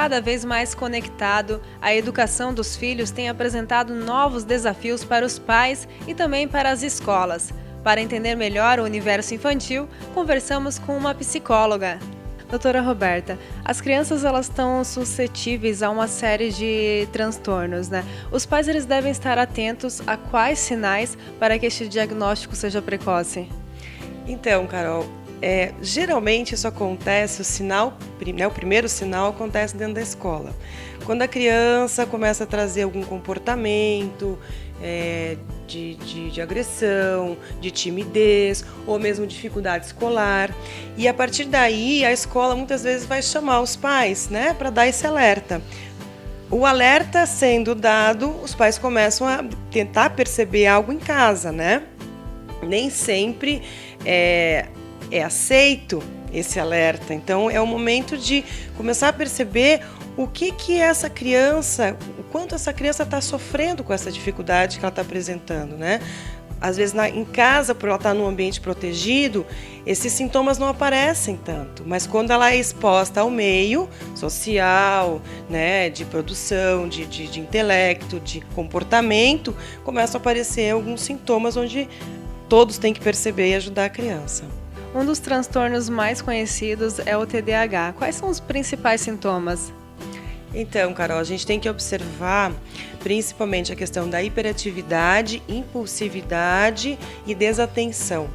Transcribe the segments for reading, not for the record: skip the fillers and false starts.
cada vez mais conectado, a educação dos filhos tem apresentado novos desafios para os pais e também para as escolas. Para entender melhor o universo infantil, conversamos com uma psicóloga. Doutora Roberta, as crianças elas estão suscetíveis a uma série de transtornos, né? Os pais eles devem estar atentos a quais sinais para que este diagnóstico seja precoce? Então, Carol, geralmente isso acontece, o primeiro sinal acontece dentro da escola. Quando a criança começa a trazer algum comportamento de agressão, de timidez ou mesmo dificuldade escolar. E a partir daí a escola muitas vezes vai chamar os pais, né, para dar esse alerta. O alerta sendo dado, os pais começam a tentar perceber algo em casa, né? Nem sempre é aceito esse alerta. Então é o momento de começar a perceber o que essa criança, o quanto essa criança está sofrendo com essa dificuldade que ela está apresentando, né? Às vezes em casa, por ela estar num ambiente protegido, esses sintomas não aparecem tanto, mas quando ela é exposta ao meio social, né, de produção, de intelecto, de comportamento, começam a aparecer alguns sintomas onde todos têm que perceber e ajudar a criança. Um dos transtornos mais conhecidos é o TDAH. Quais são os principais sintomas? Então, Carol, a gente tem que observar principalmente a questão da hiperatividade, impulsividade e desatenção.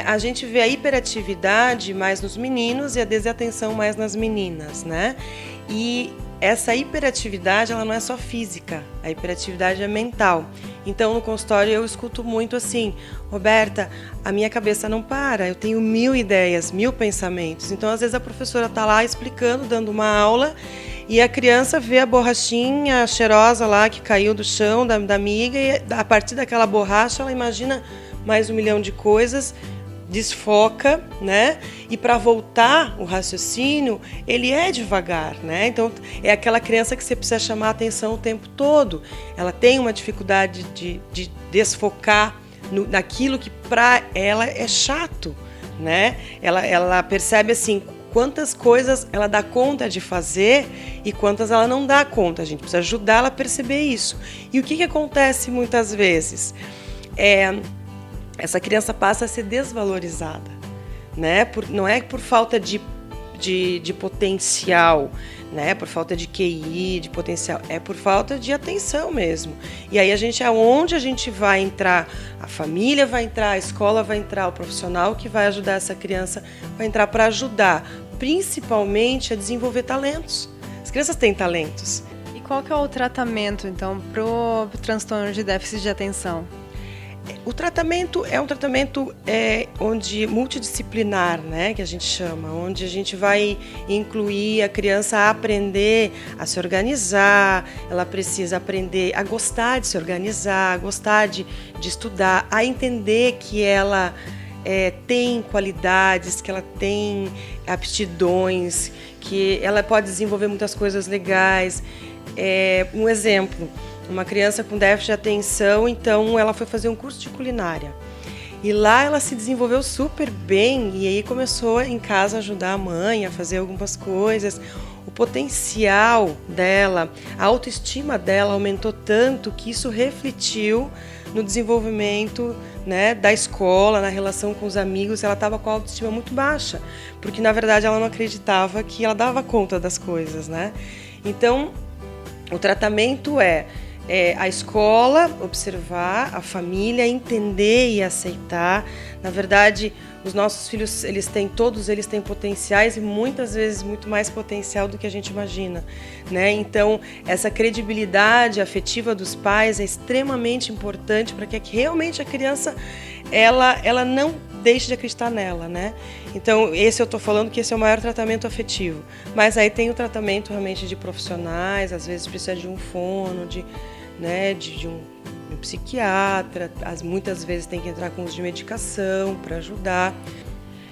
A gente vê a hiperatividade mais nos meninos e a desatenção mais nas meninas, né? E essa hiperatividade, ela não é só física, a hiperatividade é mental. Então, no consultório eu escuto muito assim: Roberta, a minha cabeça não para, eu tenho 1000 ideias, 1000 pensamentos. Então, às vezes a professora está lá explicando, dando uma aula, e a criança vê a borrachinha cheirosa lá que caiu do chão da amiga, e a partir daquela borracha ela imagina mais 1 milhão de coisas, desfoca, né? E para voltar o raciocínio, ele é devagar, né? Então é aquela criança que você precisa chamar a atenção o tempo todo. Ela tem uma dificuldade de desfocar naquilo que para ela é chato, né? Ela percebe assim quantas coisas ela dá conta de fazer e quantas ela não dá conta. A gente precisa ajudar ela a perceber isso. E o que acontece muitas vezes? Essa criança passa a ser desvalorizada, né? Não é por falta de potencial, né? Por falta de QI, de potencial, é por falta de atenção mesmo. E aí onde a gente vai entrar, a família vai entrar, a escola vai entrar, o profissional que vai ajudar essa criança vai entrar para ajudar, principalmente a desenvolver talentos. As crianças têm talentos. E qual que é o tratamento, então, para o transtorno de déficit de atenção? O tratamento é um tratamento onde multidisciplinar, né, que a gente chama, onde a gente vai incluir a criança a aprender a se organizar, ela precisa aprender a gostar de se organizar, a gostar de estudar, a entender que ela tem qualidades, que ela tem aptidões, que ela pode desenvolver muitas coisas legais. Um exemplo: uma criança com déficit de atenção, então ela foi fazer um curso de culinária. E lá ela se desenvolveu super bem e aí começou em casa a ajudar a mãe a fazer algumas coisas. O potencial dela, a autoestima dela aumentou tanto que isso refletiu no desenvolvimento, né, da escola, na relação com os amigos. Ela estava com a autoestima muito baixa, porque na verdade ela não acreditava que ela dava conta das coisas, né? Então, o tratamento é a escola observar, a família entender e aceitar. Na verdade, os nossos filhos, todos eles têm potenciais e muitas vezes muito mais potencial do que a gente imagina, né? Então, essa credibilidade afetiva dos pais é extremamente importante para que realmente a criança ela não deixe de acreditar nela, né? Então, eu estou falando que esse é o maior tratamento afetivo. Mas aí tem o tratamento realmente de profissionais, às vezes precisa de um fono, de um psiquiatra, muitas vezes tem que entrar com uso de medicação para ajudar.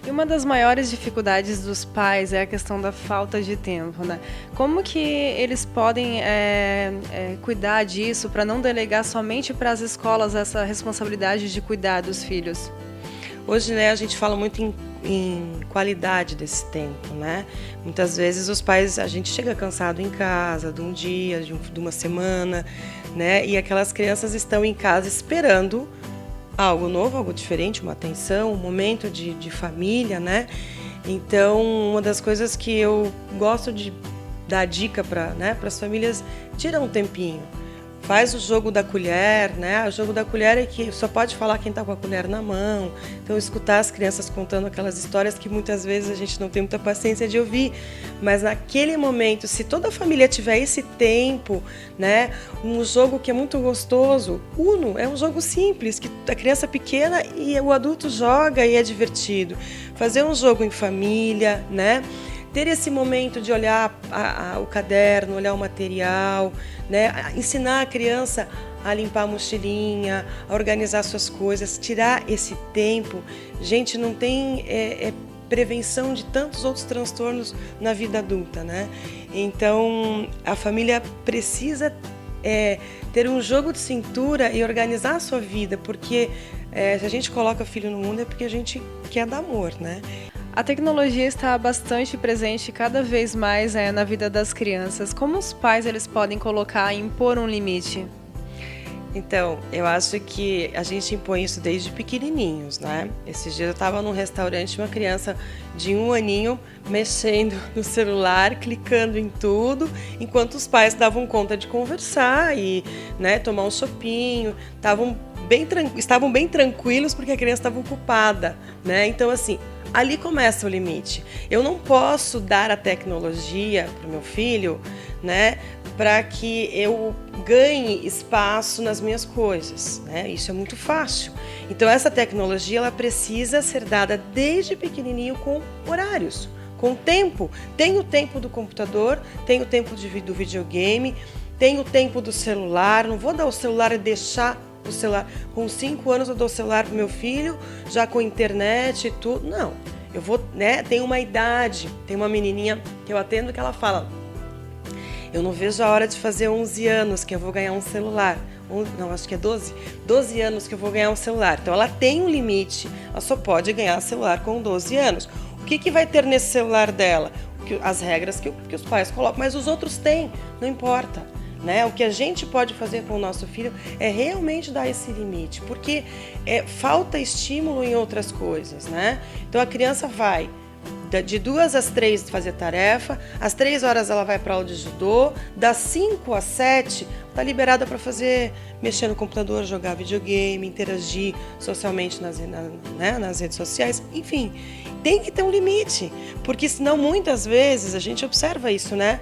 E uma das maiores dificuldades dos pais é a questão da falta de tempo, né? Como que eles podem cuidar disso para não delegar somente para as escolas essa responsabilidade de cuidar dos filhos? Hoje, né, a gente fala muito em qualidade desse tempo, né? Muitas vezes os pais, a gente chega cansado em casa, de um dia, de uma semana, né? E aquelas crianças estão em casa esperando algo novo, algo diferente, uma atenção, um momento de família, né? Então, uma das coisas que eu gosto de dar dica para, né, para as famílias, tira um tempinho. Faz o jogo da colher, né? O jogo da colher é que só pode falar quem está com a colher na mão. Então, escutar as crianças contando aquelas histórias que muitas vezes a gente não tem muita paciência de ouvir. Mas naquele momento, se toda a família tiver esse tempo, né? Um jogo que é muito gostoso. Uno é um jogo simples, que a criança pequena e o adulto joga e é divertido. Fazer um jogo em família, né? Ter esse momento de olhar o caderno, olhar o material, né? Ensinar a criança a limpar a mochilinha, a organizar suas coisas, tirar esse tempo. Gente, não tem prevenção de tantos outros transtornos na vida adulta, né? Então, a família precisa ter um jogo de cintura e organizar a sua vida, porque se a gente coloca filho no mundo é porque a gente quer dar amor, né? A tecnologia está bastante presente cada vez mais na vida das crianças. Como os pais eles podem colocar e impor um limite? Então, eu acho que a gente impõe isso desde pequenininhos, né? Esses dias eu estava num restaurante, uma criança de 1 aninho mexendo no celular, clicando em tudo, enquanto os pais davam conta de conversar e, né, tomar um chopinho, estavam bem tranquilos porque a criança estava ocupada, né? Então, assim, ali começa o limite. Eu não posso dar a tecnologia para o meu filho, né, para que eu ganhe espaço nas minhas coisas, né? Isso é muito fácil. Então essa tecnologia ela precisa ser dada desde pequenininho com horários, com tempo. Tem o tempo do computador, tem o tempo do videogame, tem o tempo do celular. Não vou dar o celular e deixar o celular. Com 5 anos eu dou o celular para o meu filho, já com internet e tudo. Não, eu vou, né? Tem uma idade, tem uma menininha que eu atendo que ela fala: eu não vejo a hora de fazer 11 anos que eu vou ganhar um celular. Não, acho que é 12 anos que eu vou ganhar um celular. Então ela tem um limite, ela só pode ganhar celular com 12 anos. O que vai ter nesse celular dela? As regras que os pais colocam, mas os outros têm, não importa. Né? O que a gente pode fazer com o nosso filho é realmente dar esse limite, porque falta estímulo em outras coisas, né? Então a criança vai de 2 às 3 fazer tarefa, às 3 horas ela vai para aula de judô, das 5 às 7 está liberada para mexer no computador, jogar videogame, interagir socialmente nas redes sociais, enfim, tem que ter um limite, porque senão muitas vezes a gente observa isso, né?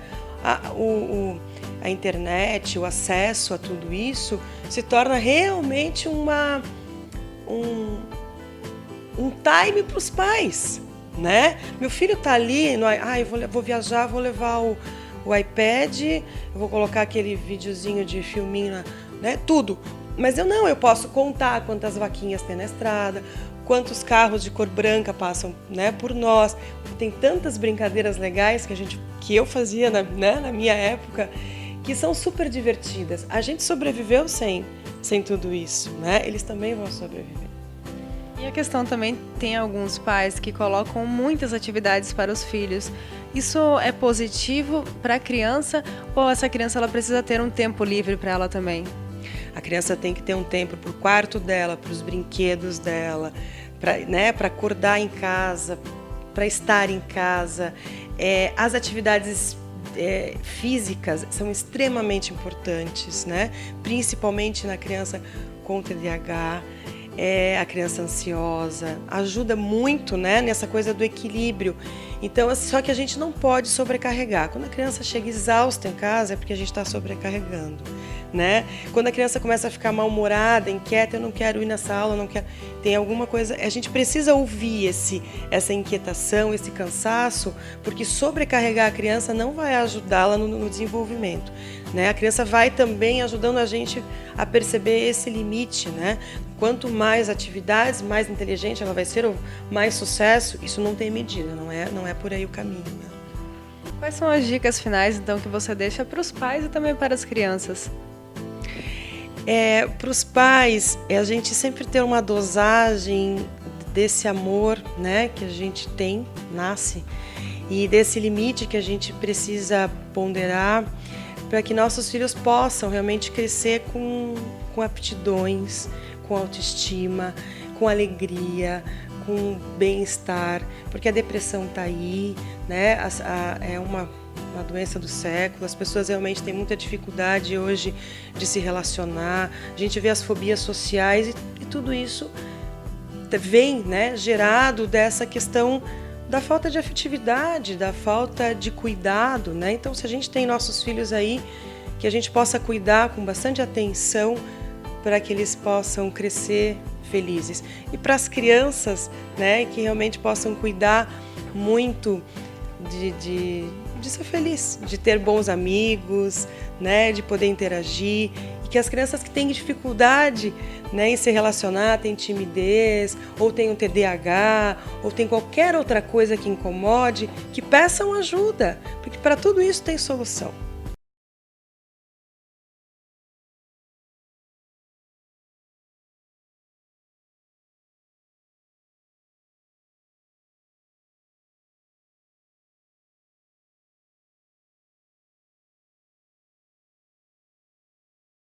A internet, o acesso a tudo isso se torna realmente um time para os pais, né? Meu filho está ali, eu vou viajar, vou levar o iPad, eu vou colocar aquele videozinho de filminho, né? Tudo. Mas eu posso contar quantas vaquinhas tem na estrada, quantos carros de cor branca passam, né, por nós. Tem tantas brincadeiras legais que eu fazia na minha época, que são super divertidas. A gente sobreviveu sem tudo isso, né? Eles também vão sobreviver. E a questão também, tem alguns pais que colocam muitas atividades para os filhos. Isso é positivo para a criança ou essa criança ela precisa ter um tempo livre para ela também? A criança tem que ter um tempo para o quarto dela, para os brinquedos dela, para acordar em casa, para estar em casa. As atividades físicas são extremamente importantes, né? Principalmente na criança com TDAH, a criança ansiosa, ajuda muito, né, nessa coisa do equilíbrio. Então, só que a gente não pode sobrecarregar. Quando a criança chega exausta em casa é porque a gente está sobrecarregando, né? Quando a criança começa a ficar mal-humorada, inquieta, eu não quero ir nessa aula, não quero... Tem alguma coisa... A gente precisa ouvir essa inquietação, esse cansaço, porque sobrecarregar a criança não vai ajudá-la no desenvolvimento, né? A criança vai também ajudando a gente a perceber esse limite, né? Quanto mais atividades, mais inteligente ela vai ser, ou mais sucesso, isso não tem medida, não é por aí o caminho, né? Quais são as dicas finais, então, que você deixa para os pais e também para as crianças? Para os pais, a gente sempre ter uma dosagem desse amor, né, que a gente tem, nasce, e desse limite que a gente precisa ponderar para que nossos filhos possam realmente crescer com aptidões, com autoestima, com alegria, com bem-estar, porque a depressão está aí, né? É uma doença do século, as pessoas realmente têm muita dificuldade hoje de se relacionar, a gente vê as fobias sociais e tudo isso vem, né, gerado dessa questão da falta de afetividade, da falta de cuidado, né? Então, se a gente tem nossos filhos aí, que a gente possa cuidar com bastante atenção para que eles possam crescer felizes. E para as crianças, né, que realmente possam cuidar muito de ser feliz, de ter bons amigos, né, de poder interagir, e que as crianças que têm dificuldade, né, em se relacionar, têm timidez, ou têm um TDAH, ou têm qualquer outra coisa que incomode, que peçam ajuda, porque para tudo isso tem solução.